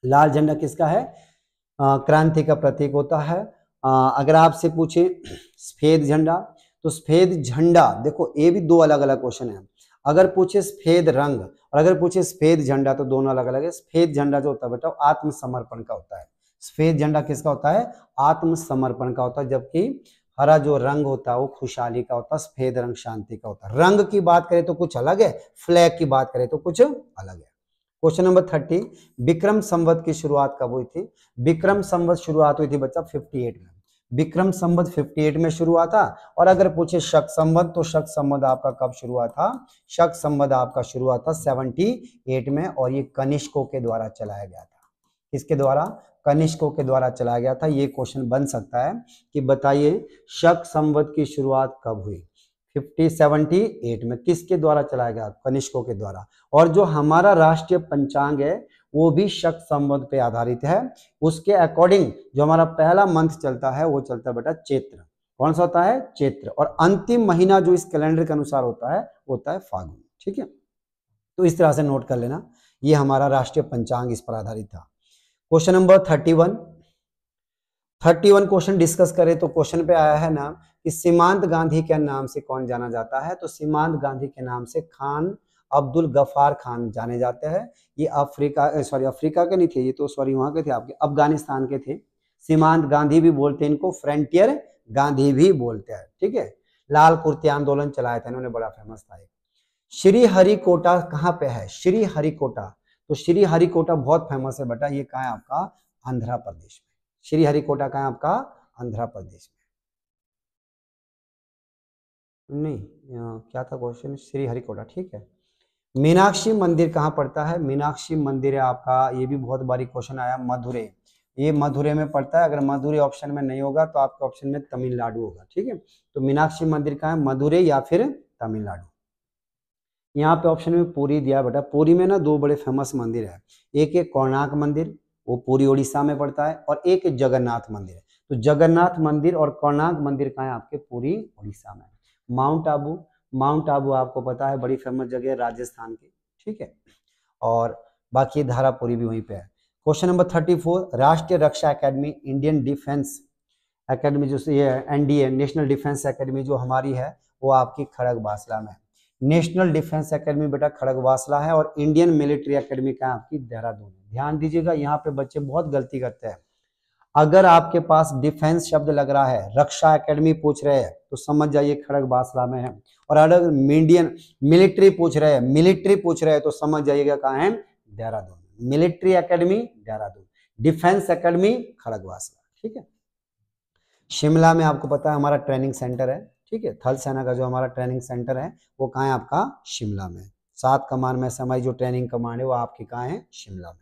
लाल झंडा किसका है? क्रांति का प्रतीक होता है। अगर आपसे पूछे सफेद झंडा, तो सफेद झंडा, देखो ये भी 2 अलग अलग क्वेश्चन है। अगर पूछे सफेद रंग और अगर पूछे सफेद झंडा तो दोनों अलग अलग है। सफेद झंडा जो होता है बेटा आत्मसमर्पण का होता है। सफेद झंडा किसका होता है? आत्मसमर्पण का होता है। जबकि हरा जो रंग होता है वो खुशहाली का होता है, सफेद रंग शांति का होता है। रंग की बात करें तो कुछ अलग है, फ्लैग की बात करें तो कुछ अलग है। क्वेश्चन नंबर 30, विक्रम संवत की शुरुआत कब हुई थी? विक्रम संवत शुरुआत हुई थी बच्चा 58 में। विक्रम संवत 58 में शुरू हुआ था। और अगर पूछे शक संवत, तो शक संवत आपका कब शुरू हुआ था? शक संवत आपका शुरू हुआ था 78 में, और ये कनिष्कों के द्वारा चलाया गया था। किसके द्वारा? कनिष्कों के द्वारा चलाया गया था। ये क्वेश्चन बन सकता है कि बताइए शक संवत की शुरुआत कब हुई? 78 में। किसके द्वारा चलाया गया? कनिष्कों के द्वारा। और जो हमारा राष्ट्रीय पंचांग है वो भी शक संवत पे आधारित है। उसके अकॉर्डिंग जो हमारा पहला मंथ चलता है वो चलता है बेटा चैत्र। कौन सा होता है? चैत्र। और अंतिम महीना जो इस कैलेंडर के अनुसार होता है वो होता है फागुन, ठीक है। तो इस तरह से नोट कर लेना, ये हमारा राष्ट्रीय पंचांग इस पर आधारित था। क्वेश्चन नंबर 31 क्वेश्चन डिस्कस करें तो क्वेश्चन पे आया है ना कि सीमांत गांधी के नाम से कौन जाना जाता है? तो सीमांत गांधी के नाम से खान अब्दुल गफ्फार खान जाने जाते हैं। ये अफ्रीका के नहीं थे, ये तो वहां के थे आपके अफगानिस्तान के थे। सीमांत गांधी भी बोलते हैं इनको, फ्रंटियर गांधी भी बोलते हैं, ठीक है। लाल कुर्ती आंदोलन चलाया था इन्होंने, बड़ा फेमस था। श्री हरिकोटा कहाँ पे है? श्री हरिकोटा, तो श्री हरिकोटा बहुत फेमस है बेटा, ये कहाँ है आपका? आंध्र प्रदेश में। श्री हरिकोटा कहाँ है आपका? आंध्र प्रदेश में। नहीं, क्या था क्वेश्चन? श्री हरिकोटा, ठीक है। मीनाक्षी मंदिर कहाँ पड़ता है? मीनाक्षी मंदिर है आपका, ये भी बहुत बारी क्वेश्चन आया, मधुरै। ये मधुरै में पड़ता है। अगर मधुरै ऑप्शन में नहीं होगा तो आपके ऑप्शन में तमिलनाडु होगा, ठीक है। तो मीनाक्षी मंदिर कहाँ है? मधुरै या फिर तमिलनाडु। यहाँ पे ऑप्शन में पुरी दिया बेटा। पुरी में ना दो बड़े फेमस मंदिर है, एक है कोणार्क मंदिर, वो पूरी उड़ीसा में पड़ता है, और एक है जगन्नाथ मंदिर है। तो जगन्नाथ मंदिर और कोणार्क मंदिर कहाँ है? आपके पूरी उड़ीसा में। माउंट आबू, माउंट आबू आपको पता है बड़ी फेमस जगह है राजस्थान की, ठीक है। और बाकी धारापुरी भी वहीं पे है। क्वेश्चन नंबर 34, राष्ट्रीय रक्षा अकेडमी, इंडियन डिफेंस अकेडमी जो ये एनडीए, नेशनल डिफेंस अकेडमी जो हमारी है, वो आपकी खड़गवासला में है। नेशनल डिफेंस अकेडमी बेटा खड़गवासला है, और इंडियन मिलिट्री अकेडमी का आपकी देहरादून है। ध्यान दीजिएगा, यहाँ पे बच्चे बहुत गलती करते हैं। अगर आपके पास डिफेंस शब्द लग रहा है, रक्षा अकेडमी पूछ रहे हैं, तो समझ जाइए खड़गवासला में है। और अगर इंडियन मिलिट्री पूछ रहे हैं, मिलिट्री पूछ रहे हैं, तो समझ जाइएगा कहाँ है? Dehradun. Military academy Dehradun, defence academy Khadakwasla, ठीक है। शिमला में आपको पता है हमारा ट्रेनिंग सेंटर है, ठीक है। थल सेना का जो हमारा ट्रेनिंग सेंटर है वो कहाँ है आपका? शिमला में। 7 कमान में से हमारी जो ट्रेनिंग कमान है वो आपकी कहाँ है? शिमला में।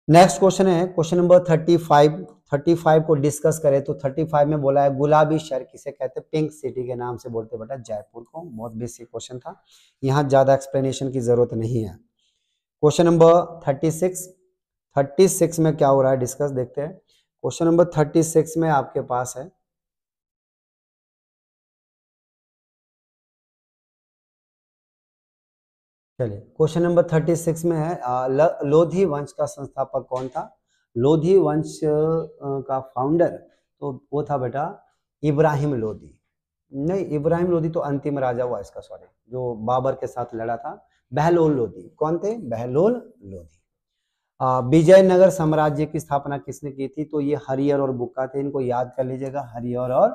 नेक्स्ट क्वेश्चन है क्वेश्चन नंबर 35। 35 को डिस्कस करें तो 35 में बोला है गुलाबी शहर किसे कहते हैं? पिंक सिटी के नाम से बोलते बेटा जयपुर को। बहुत बेसिक क्वेश्चन था, यहाँ ज्यादा एक्सप्लेनेशन की जरूरत नहीं है। क्वेश्चन नंबर 36 में क्या हो रहा है डिस्कस देखते हैं। क्वेश्चन नंबर 36 में आपके पास है, चलिए क्वेश्चन नंबर 36 में है लोधी वंश का संस्थापक कौन था? लोधी वंश का फाउंडर तो वो था बेटा इब्राहिम लोधी। नहीं, इब्राहिम लोधी तो अंतिम राजा हुआ इसका, सॉरी, जो बाबर के साथ लड़ा था। बहलोल लोधी कौन थे? बहलोल लोधी। विजयनगर साम्राज्य की स्थापना किसने की थी? तो ये हरिहर और बुक्का थे, इनको याद कर लीजिएगा, हरिहर और।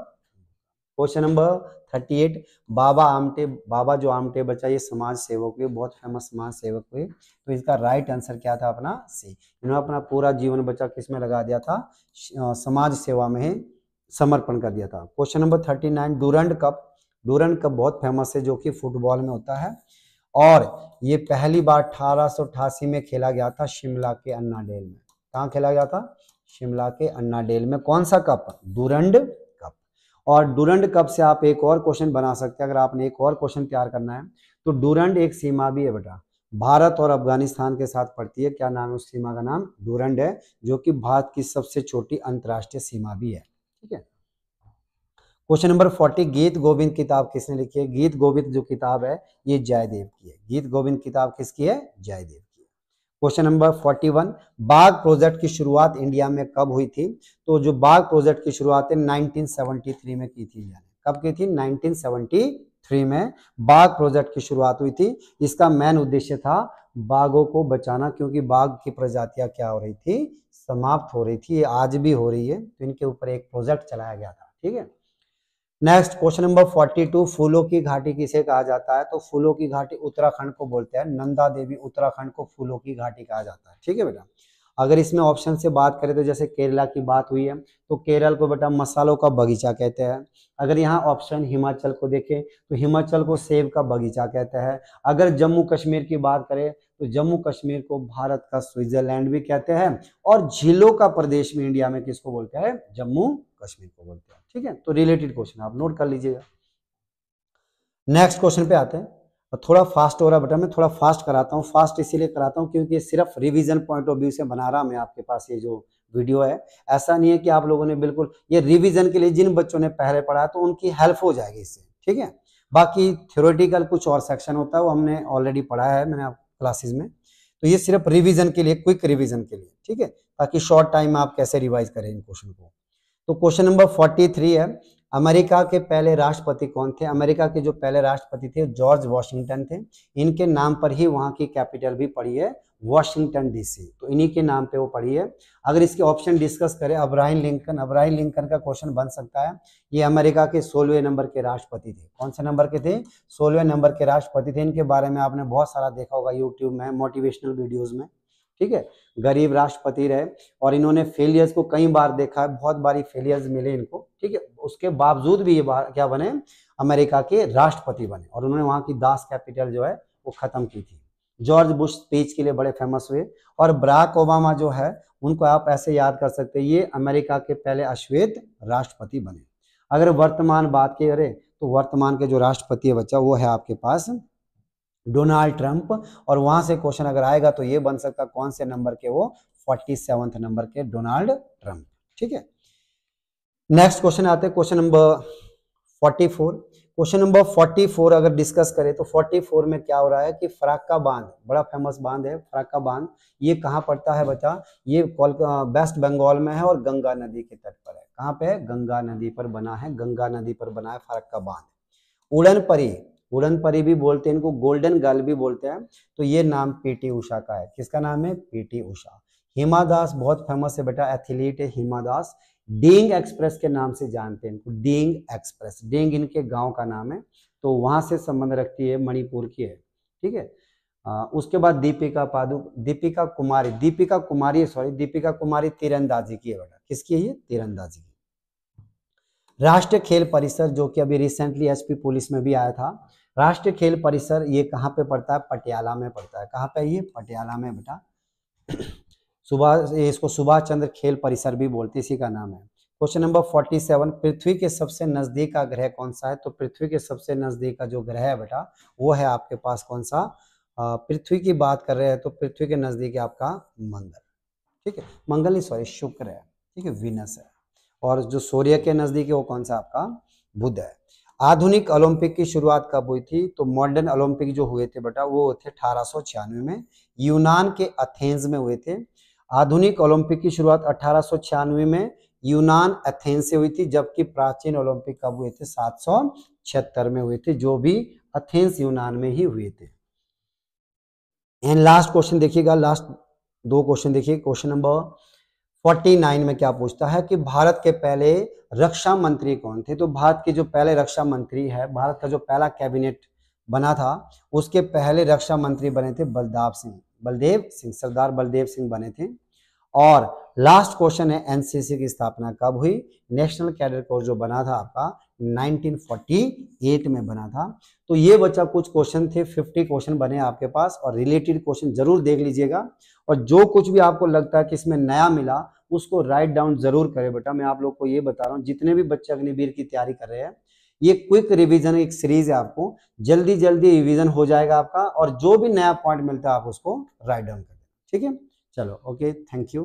क्वेश्चन नंबर 38, बाबा आमटे, बाबा जो आमटे बच्चा ये समाज सेवक हुए, बहुत फेमस समाज सेवक हुए, तो इसका राइट आंसर क्या था अपना? सी। इन्होंने अपना पूरा जीवन बच्चा किस में लगा दिया था? समाज सेवा में समर्पण कर दिया था। Question number 39, Durand cup. Durand cup बहुत फेमस है, जो कि फुटबॉल में होता है, और ये पहली बार 1888 में खेला गया था शिमला के अन्ना डेल में। कहाँ खेला गया था? शिमला के अन्ना डेल में। कौन सा कप? Durand cup. और डूरंड कप से आप एक और क्वेश्चन बना सकते हैं, अगर आपने एक और क्वेश्चन तैयार करना है तो। डूरंड एक सीमा भी है बेटा, भारत और अफगानिस्तान के साथ पड़ती है। क्या नाम है उस सीमा का? नाम डूरंड है, जो कि भारत की सबसे छोटी अंतर्राष्ट्रीय सीमा भी है, ठीक है। क्वेश्चन नंबर 40, गीत गोविंद किताब किसने लिखी है? गीत गोविंद जो किताब है ये जयदेव की है। गीत गोविंद किताब किसकी है? जयदेव की है। क्वेश्चन नंबर 41, बाघ प्रोजेक्ट की शुरुआत इंडिया में कब हुई थी? तो जो बाघ प्रोजेक्ट की शुरुआत है 1973 में की थी। कब की थी? 1973 में बाघ प्रोजेक्ट की शुरुआत हुई थी। इसका मेन उद्देश्य था बाघों को बचाना, क्योंकि बाघ की प्रजातियां क्या हो रही थी? समाप्त हो रही थी, ये आज भी हो रही है, तो इनके ऊपर एक प्रोजेक्ट चलाया गया था, ठीक है। नेक्स्ट क्वेश्चन नंबर 42, फूलों की घाटी किसे कहा जाता है? तो फूलों की घाटी उत्तराखंड को बोलते हैं। नंदा देवी उत्तराखंड को फूलों की घाटी कहा जाता है, ठीक है बेटा। अगर इसमें ऑप्शन से बात करें तो जैसे केरला की बात हुई है तो केरल को बेटा मसालों का बगीचा कहते हैं। अगर यहाँ ऑप्शन हिमाचल को देखें तो हिमाचल को सेब का बगीचा कहते हैं। अगर जम्मू कश्मीर की बात करें तो जम्मू कश्मीर को भारत का स्विट्जरलैंड भी कहते हैं। और झीलों का प्रदेश में इंडिया में किसको बोलते हैं? जम्मू कश्मीर को बोलते हैं, ठीक है। तो रिलेटेड क्वेश्चन आप नोट कर लीजिएगा। नेक्स्ट क्वेश्चन पे आते हैं। थोड़ा फास्ट हो रहा है बेटा, मैं थोड़ा फास्ट कराता हूँ। फास्ट इसीलिए कराता हूँ क्योंकि सिर्फ रिवीजन पॉइंट ऑफ व्यू से बना रहा मैं आपके पास ये जो वीडियो है। ऐसा नहीं है कि आप लोगों ने बिल्कुल, ये रिवीजन के लिए जिन बच्चों ने पहले पढ़ा है तो उनकी हेल्प हो जाएगी इससे, ठीक है। बाकी थ्योरेटिकल कुछ और सेक्शन होता है वो हमने ऑलरेडी पढ़ा है मैंने क्लासेस में, तो ये सिर्फ रिवीजन के लिए, क्विक रिवीजन के लिए, ठीक है, ताकि शॉर्ट टाइम में आप कैसे रिवाइज करें इन क्वेश्चन को। तो क्वेश्चन नंबर 43 है, अमेरिका के पहले राष्ट्रपति कौन थे? अमेरिका के जो पहले राष्ट्रपति थे जॉर्ज वॉशिंगटन थे। इनके नाम पर ही वहां की कैपिटल भी पड़ी है वॉशिंगटन डीसी, तो इन्हीं के नाम पे वो पड़ी है। अगर इसके ऑप्शन डिस्कस करें, अब्राहम लिंकन, अब्राहम लिंकन का क्वेश्चन बन सकता है। ये अमेरिका के 16वें नंबर के राष्ट्रपति थे। कौन से नंबर के थे? 16वें नंबर के राष्ट्रपति थे। इनके बारे में आपने बहुत सारा देखा होगा यूट्यूब में, मोटिवेशनल वीडियोज में, ठीक है। गरीब राष्ट्रपति रहे और इन्होंने फेलियर्स को कई बार देखा है, बहुत बारी फेलियर्स मिले इनको, ठीक है। उसके बावजूद भी ये क्या बने? अमेरिका के राष्ट्रपति बने और उन्होंने वहां की दास कैपिटल जो है वो खत्म की थी। जॉर्ज बुश स्पीच के लिए बड़े फेमस हुए और बराक ओबामा जो है उनको आप ऐसे याद कर सकते हैं, ये अमेरिका के पहले अश्वेत राष्ट्रपति बने। अगर वर्तमान बात की करें तो वर्तमान के जो राष्ट्रपति है बच्चा वो है आपके पास डोनाल्ड ट्रंप, और वहां से क्वेश्चन अगर आएगा तो ये बन सकता कौन से नंबर के? वो 47वें नंबर के डोनाल्ड ट्रंप, ठीक है। नेक्स्ट क्वेश्चन आते हैं क्वेश्चन नंबर 44। क्वेश्चन नंबर 44 अगर डिस्कस करें तो 44 में क्या हो रहा है कि फराक्का बांध, बड़ा फेमस बांध है फराक्का बांध, ये कहाँ पड़ता है बच्चा? ये वेस्ट बंगाल में है और गंगा नदी के तट पर है। कहाँ पे है? गंगा नदी पर बना है, गंगा नदी पर बना है फराक्का बांध। उड़न परी, उड़न परी भी बोलते हैं इनको, गोल्डन गर्ल भी बोलते हैं, तो ये नाम पीटी उषा का है। किसका नाम है? पीटी उषा। हिमा दास बहुत फेमस है बेटा, एथलीट है हिमा दास। डींग एक्सप्रेस के नाम से जानते हैं इनको, डींग एक्सप्रेस, डींग इनके गांव का नाम है, तो वहां से संबंध रखती है, मणिपुर की है, ठीक है। उसके बाद दीपिका कुमारी, दीपिका कुमारी तीरंदाजी की है बेटा। किसकी है ये? तीरंदाजी की। राष्ट्रीय खेल परिसर जो कि अभी रिसेंटली एसपी पुलिस में भी आया था, राष्ट्रीय खेल परिसर ये कहाँ पे पड़ता है? पटियाला में पड़ता है। कहाँ पे? ये पटियाला में बेटा। इसको सुभाष चंद्र खेल परिसर भी बोलते, इसी का नाम है। क्वेश्चन नंबर 47, पृथ्वी के सबसे नजदीक का ग्रह कौन सा है? तो पृथ्वी के सबसे नजदीक का जो ग्रह है बेटा वो है आपके पास कौन सा? पृथ्वी की बात कर रहे हैं तो पृथ्वी के नजदीक है आपका मंगल, ठीक है। मंगल नहीं, सॉरी, शुक्र है, ठीक है, वीनस है। और जो सूर्य के नजदीक है वो कौन सा? आपका बुध है। आधुनिक ओलंपिक की शुरुआत कब हुई थी? तो मॉडर्न ओलंपिक जो हुए थे बेटा वो थे 1896 में, यूनान के एथेंस में हुए थे। आधुनिक ओलंपिक की शुरुआत 1896 में यूनान एथेंस से हुई थी, जबकि प्राचीन ओलंपिक कब हुए थे? 776 में हुए थे, जो भी एथेंस यूनान में ही हुए थे। एंड लास्ट क्वेश्चन देखिएगा, लास्ट दो क्वेश्चन देखिए। क्वेश्चन नंबर 49 में क्या पूछता है कि भारत के पहले रक्षा मंत्री कौन थे? तो भारत के जो पहले रक्षा मंत्री है, भारत का जो पहला कैबिनेट बना था उसके पहले रक्षा मंत्री बने थे बलदेव सिंह, सरदार बलदेव सिंह बने थे। और लास्ट क्वेश्चन है एनसीसी की स्थापना कब हुई? नेशनल कैडर कोर जो बना था आपका 1948 में बना था। तो ये बच्चा कुछ क्वेश्चन थे, 50 क्वेश्चन बने आपके पास, और रिलेटेड क्वेश्चन जरूर देख लीजिएगा। और जो कुछ भी आपको लगता है कि इसमें नया मिला उसको राइट डाउन जरूर करें बेटा। मैं आप लोग को ये बता रहा हूँ, जितने भी बच्चे अग्निवीर की तैयारी कर रहे हैं, ये क्विक रिवीजन एक सीरीज है, आपको जल्दी जल्दी रिवीजन हो जाएगा आपका, और जो भी नया पॉइंट मिलता है आप उसको राइट डाउन कर दें, ठीक है। चलो, ओके, थैंक यू।